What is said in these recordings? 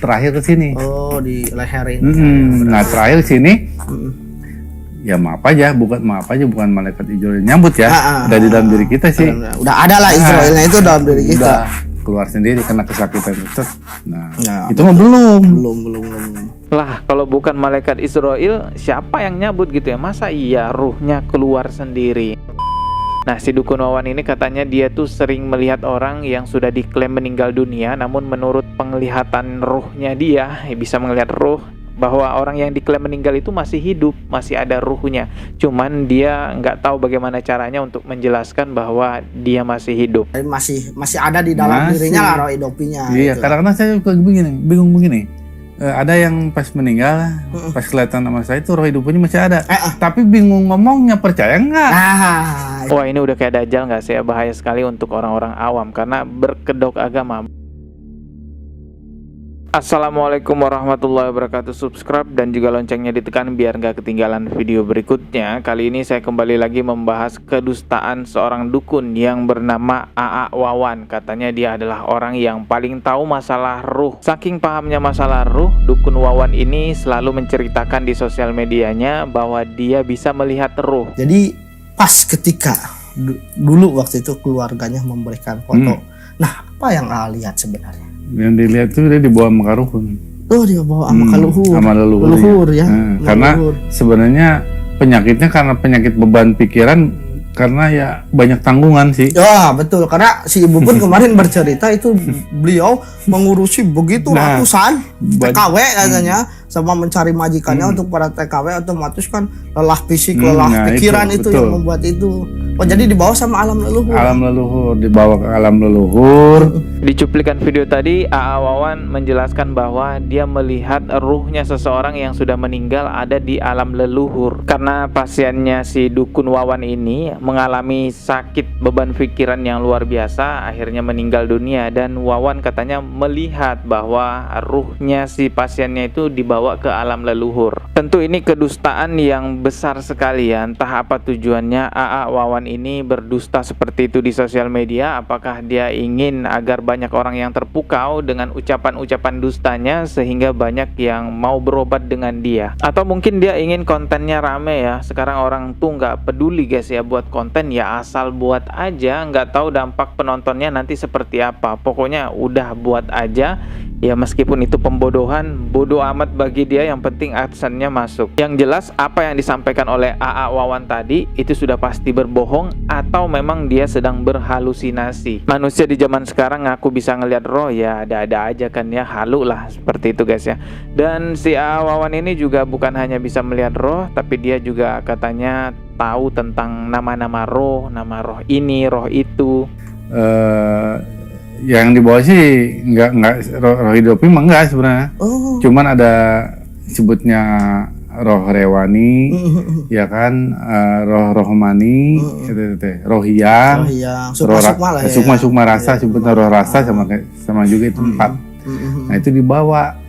terakhir ke sini. Oh, di leher ini. Nah, terakhir ke sini. Ya maaf aja, bukan malaikat Israel nyambut ya. Dari dalam diri kita sih. Udah ada lah Israelnya itu dalam diri kita. Udah keluar sendiri karena kesakitan itu. Nah, itu mah belum. Lah, kalau bukan malaikat Israel, siapa yang nyambut gitu ya? Masa iya ruhnya keluar sendiri? Nah, si Dukun Wawan ini katanya dia tuh sering melihat orang yang sudah diklaim meninggal dunia, namun menurut penglihatan ruhnya dia bisa melihat ruh bahwa orang yang diklaim meninggal itu masih hidup, masih ada ruhnya. Cuman dia nggak tahu bagaimana caranya untuk menjelaskan bahwa dia masih hidup. Masih ada di dalam dirinya lah roh hidupinya. Iya, gitu. Kadang-kadang saya juga bingung begini. Ada yang pas meninggal, pas kelihatan sama saya itu roh hidupnya masih ada. Tapi bingung ngomongnya, percaya nggak? Wah, ini udah kayak Dajjal nggak sih? Bahaya sekali untuk orang-orang awam karena berkedok agama. Assalamualaikum warahmatullahi wabarakatuh. Subscribe dan juga loncengnya ditekan biar nggak ketinggalan video berikutnya. Kali ini saya kembali lagi membahas kedustaan seorang dukun yang bernama A.A. Wawan. Katanya dia adalah orang yang paling tahu masalah ruh. Saking pahamnya masalah ruh, Dukun Wawan ini selalu menceritakan di sosial medianya bahwa dia bisa melihat ruh. Jadi pas ketika dulu waktu itu keluarganya memberikan foto. Nah, apa yang A lihat sebenarnya? Yang dilihat tuh dia dibawa sama karuhun. Oh, dia bawa sama leluhur. Sama leluhur ya. Karena sebenarnya penyakitnya karena penyakit beban pikiran, karena ya banyak tanggungan sih. Ya betul, karena si ibu pun kemarin bercerita itu beliau mengurusi begitu ratusan TKW katanya, sama mencari majikannya untuk para TKW, otomatis kan lelah fisik, lelah pikiran itu yang membuat itu. Oh, jadi dibawa sama alam leluhur. Alam leluhur, dibawa ke alam leluhur. Di cuplikan video tadi, A.A. Wawan menjelaskan bahwa dia melihat ruhnya seseorang yang sudah meninggal ada di alam leluhur. Karena pasiennya si Dukun Wawan ini mengalami sakit beban pikiran yang luar biasa, akhirnya meninggal dunia. Dan Wawan katanya melihat bahwa ruhnya si pasiennya itu dibawa ke alam leluhur. Tentu ini kedustaan yang besar sekali ya. Entah apa tujuannya A.A. Wawan ini berdusta seperti itu di sosial media. Apakah dia ingin agar banyak orang yang terpukau dengan ucapan-ucapan dustanya sehingga banyak yang mau berobat dengan dia, atau mungkin dia ingin kontennya rame ya. Sekarang orang tuh nggak peduli guys ya, buat konten ya asal buat aja, nggak tahu dampak penontonnya nanti seperti apa. Pokoknya udah buat aja ya, meskipun itu pembodohan, bodoh amat bagi dia, yang penting adsense-nya masuk. Yang jelas apa yang disampaikan oleh A.A. Wawan tadi itu sudah pasti berbohong atau memang dia sedang berhalusinasi. Manusia di zaman sekarang ngaku bisa ngelihat roh ya ada-ada aja kan ya, halu lah seperti itu guys ya. Dan si A.A. Wawan ini juga bukan hanya bisa melihat roh, tapi dia juga katanya tahu tentang nama-nama roh ini, roh itu. Yang dibawa sih enggak roh hidupi mah enggak sebenarnya. Cuman ada sebutnya roh rewani, ya kan, roh rohmani, roh hiang, sukma rasa, sebutnya roh rasa sama juga itu 4. Nah, itu dibawa.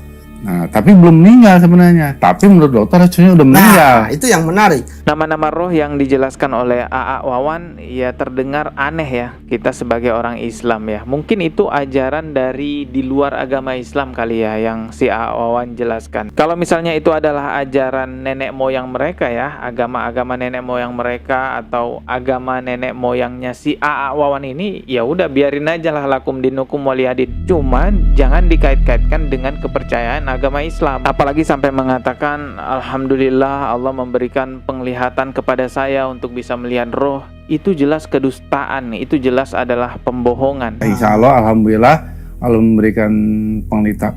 Nah, tapi belum meninggal sebenarnya. Tapi menurut dokter harusnya udah meninggal. Nah, itu yang menarik. Nama-nama roh yang dijelaskan oleh A.A. Wawan ya terdengar aneh ya kita sebagai orang Islam ya. Mungkin itu ajaran dari di luar agama Islam kali ya yang si A.A. Wawan jelaskan. Kalau misalnya itu adalah ajaran nenek moyang mereka ya, agama-agama nenek moyang mereka atau agama nenek moyangnya si A.A. Wawan ini, ya udah biarin aja lah, lakum dinukum waliyadin. Cuman jangan dikait-kaitkan dengan kepercayaan agama Islam, apalagi sampai mengatakan alhamdulillah Allah memberikan penglihatan kepada saya untuk bisa melihat roh. Itu jelas kedustaan, itu jelas adalah pembohongan. Insya Allah, alhamdulillah Allah memberikan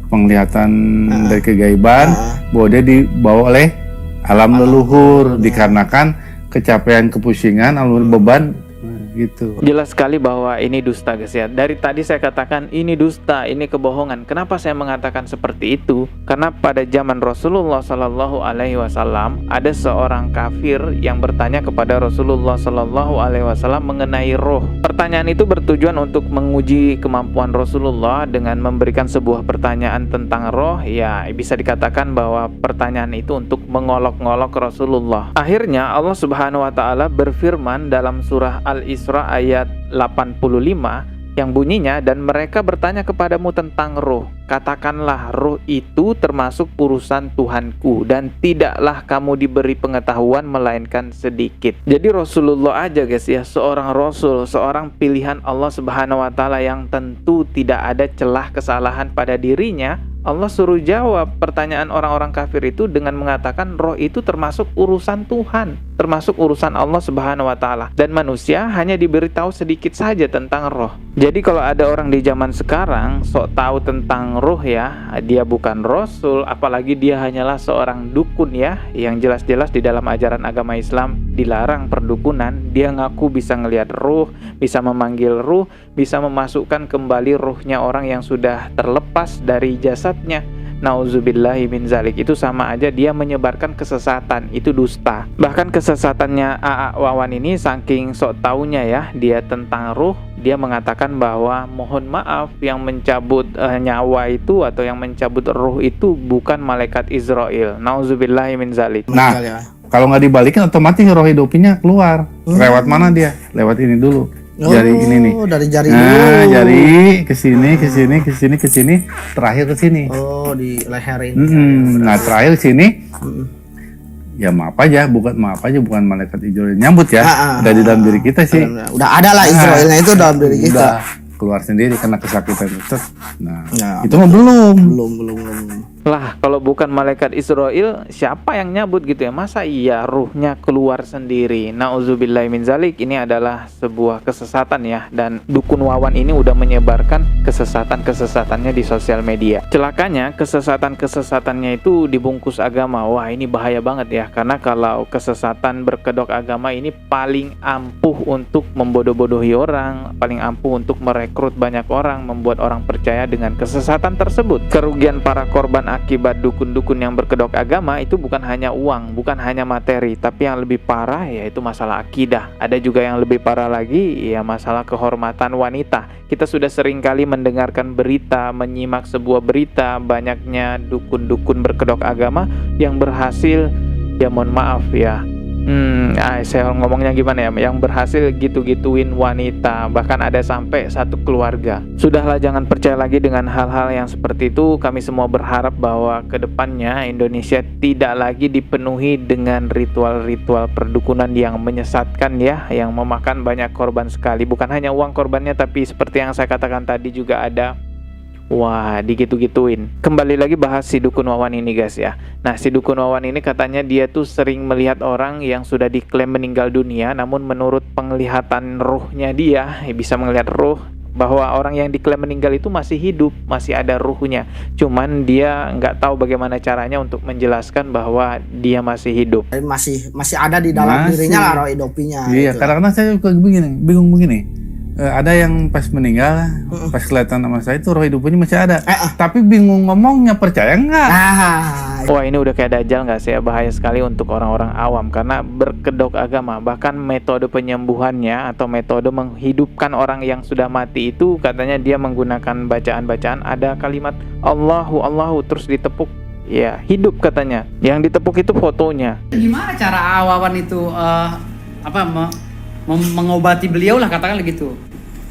penglihatan dari kegaiban bahwa dia dibawa oleh alam leluhur dikarenakan kecapean, kepusingan, alur beban gitu. Jelas sekali bahwa ini dusta guys ya. Dari tadi saya katakan ini dusta, ini kebohongan. Kenapa saya mengatakan seperti itu? Karena pada zaman Rasulullah Sallallahu Alaihi Wasallam ada seorang kafir yang bertanya kepada Rasulullah Sallallahu Alaihi Wasallam mengenai roh. Pertanyaan itu bertujuan untuk menguji kemampuan Rasulullah dengan memberikan sebuah pertanyaan tentang roh. Ya bisa dikatakan bahwa pertanyaan itu untuk mengolok-ngolok Rasulullah. Akhirnya Allah Subhanahu Wa Taala berfirman dalam surah Al-Isra ayat 85 yang bunyinya, dan mereka bertanya kepadamu tentang roh, katakanlah ruh itu termasuk urusan Tuhanku dan tidaklah kamu diberi pengetahuan melainkan sedikit. Jadi Rasulullah aja guys ya, seorang Rasul, seorang pilihan Allah Subhanahu wa Ta'ala yang tentu tidak ada celah kesalahan pada dirinya, Allah suruh jawab pertanyaan orang-orang kafir itu dengan mengatakan roh itu termasuk urusan Tuhan, termasuk urusan Allah Subhanahu wa Ta'ala, dan manusia hanya diberitahu sedikit saja tentang roh. Jadi kalau ada orang di zaman sekarang sok tahu tentang roh ya, dia bukan Rasul, apalagi dia hanyalah seorang dukun ya, yang jelas-jelas di dalam ajaran agama Islam dilarang perdukunan. Dia ngaku bisa ngelihat ruh, bisa memanggil ruh, bisa memasukkan kembali ruhnya orang yang sudah terlepas dari jasadnya. Nauzubillahi min zalik. Itu sama aja dia menyebarkan kesesatan, itu dusta. Bahkan kesesatannya A.A. Wawan ini saking sok taunya ya dia tentang ruh, dia mengatakan bahwa mohon maaf yang mencabut nyawa itu atau yang mencabut ruh itu bukan malaikat Israel. Nauzubillahi min zalik. Nah, kalau nggak dibalikin otomatis roh hidupinya keluar. Lewat mana dia? Lewat ini dulu. Jari ini nih. Dari jari nah, dulu. Jari ke sini, terakhir ke sini. Oh, di leher ini. Nah, terakhir sini. Ya maaf aja, bukan malaikat Israel nyambut ya. Udah di dalam diri kita sih. Udah ada lah Israelnya itu dalam diri kita. Udah keluar sendiri karena kesakitan itu. Nah, Ya, itu mah belum. belum. Lah, kalau bukan malaikat Israel, siapa yang nyabut gitu ya? Masa iya ruhnya keluar sendiri? Nauzubillahi min zalik. Ini adalah sebuah kesesatan ya. Dan dukun Wawan ini udah menyebarkan kesesatan-kesesatannya di sosial media. Celakanya, kesesatan-kesesatannya itu dibungkus agama. Wah, ini bahaya banget ya. Karena kalau kesesatan berkedok agama ini paling ampuh untuk membodoh-bodohi orang, paling ampuh untuk merekrut banyak orang, membuat orang percaya dengan kesesatan tersebut. Kerugian para korban akibat dukun-dukun yang berkedok agama itu bukan hanya uang, bukan hanya materi, tapi yang lebih parah yaitu masalah akidah. Ada juga yang lebih parah lagi, ya masalah kehormatan wanita. Kita sudah sering kali mendengarkan berita, menyimak sebuah berita, banyaknya dukun-dukun berkedok agama yang berhasil, ya mohon maaf ya, saya ngomongnya gimana ya, yang berhasil gitu-gituin wanita, bahkan ada sampai satu keluarga. Sudahlah, jangan percaya lagi dengan hal-hal yang seperti itu. Kami semua berharap bahwa kedepannya Indonesia tidak lagi dipenuhi dengan ritual-ritual perdukunan yang menyesatkan ya, yang memakan banyak korban sekali. Bukan hanya uang korbannya, tapi seperti yang saya katakan tadi juga ada digitu-gituin. Kembali lagi bahas si dukun Wawan ini guys ya. Nah, si dukun Wawan ini katanya dia tuh sering melihat orang yang sudah diklaim meninggal dunia, namun menurut penglihatan ruhnya dia bisa melihat ruh, bahwa orang yang diklaim meninggal itu masih hidup, masih ada ruhnya. Cuman dia nggak tahu bagaimana caranya untuk menjelaskan bahwa dia masih hidup. Masih ada di dalam dirinya lah roh hidupinya. Iya, gitu. kadang-kadang saya juga bingung begini. Ada yang pas meninggal, pas kelihatan sama saya itu roh hidupnya masih ada. Tapi bingung ngomongnya, percaya nggak? Wah, ini udah kayak dajjal nggak sih ya? Bahaya sekali untuk orang-orang awam karena berkedok agama. Bahkan metode penyembuhannya atau metode menghidupkan orang yang sudah mati itu katanya dia menggunakan bacaan-bacaan, ada kalimat Allahu terus ditepuk, ya hidup katanya. Yang ditepuk itu fotonya. Gimana cara Wawan itu mengobati beliau lah, katakanlah gitu.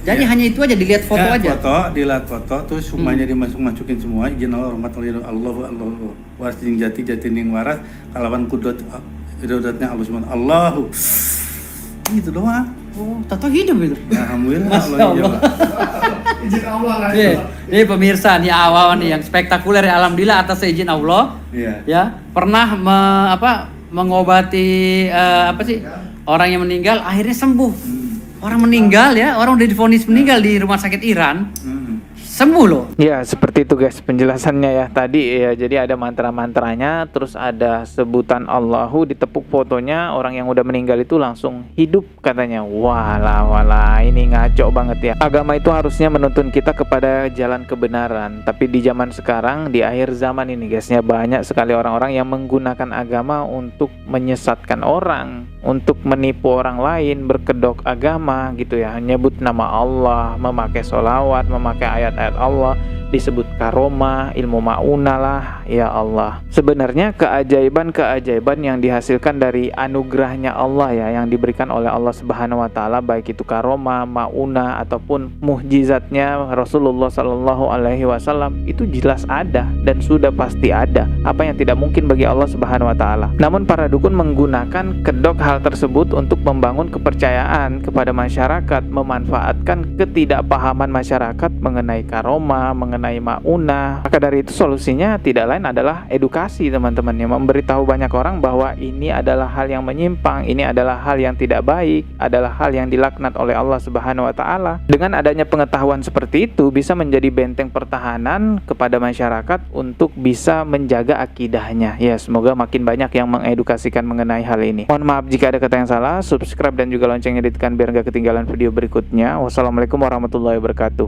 Jadi hanya itu aja, dilihat foto aja. Dilihat foto, terus semuanya dimasukin semua. Izin Allah, rahmatullahi Allah waras jeung jati ning waras, kalawan kudrat irodatnya Allah subhanahu Allahu. Gitu doang. Oh, tato hidup itu. Alhamdulillah. Masya Allah. Izin Allah lah. Ini pemirsa nih Wawan nih yang spektakuler ya, alhamdulillah atas izin Allah. Iya. Ya, pernah mengobati orang yang meninggal akhirnya sembuh. Orang meninggal ya, orang udah divonis meninggal di rumah sakit Iran, sembuh loh. Ya, seperti itu guys penjelasannya ya tadi ya. Jadi ada mantra-mantranya, terus ada sebutan Allahu, ditepuk fotonya, orang yang udah meninggal itu langsung hidup katanya. Walah, ini ngaco banget ya. Agama itu harusnya menuntun kita kepada jalan kebenaran, tapi di zaman sekarang, di akhir zaman ini guysnya, banyak sekali orang-orang yang menggunakan agama untuk menyesatkan orang, untuk menipu orang lain, berkedok agama gitu ya, nyebut nama Allah, memakai sholawat, memakai ayat-ayat Allah, disebut karomah, ilmu maunah lah, ya Allah. Sebenarnya keajaiban-keajaiban yang dihasilkan dari anugerahnya Allah ya, yang diberikan oleh Allah Subhanahu wa taala, baik itu karomah, maunah ataupun muhjizatnya Rasulullah Shallallahu alaihi wasallam, itu jelas ada dan sudah pasti ada. Apa yang tidak mungkin bagi Allah Subhanahu wa taala. Namun para dukun menggunakan kedok hal tersebut untuk membangun kepercayaan kepada masyarakat, memanfaatkan ketidakpahaman masyarakat mengenai karomah, mengenai maunah. Maka dari itu solusinya tidak lain adalah edukasi, teman-teman, yang memberitahu banyak orang bahwa ini adalah hal yang menyimpang, ini adalah hal yang tidak baik, adalah hal yang dilaknat oleh Allah Subhanahu wa taala. Dengan adanya pengetahuan seperti itu bisa menjadi benteng pertahanan kepada masyarakat untuk bisa menjaga akidahnya. Ya, semoga makin banyak yang mengedukasikan mengenai hal ini. Mohon maaf jika ada kata yang salah. Subscribe dan juga loncengnya ditekan biar gak ketinggalan video berikutnya. Wassalamualaikum warahmatullahi wabarakatuh.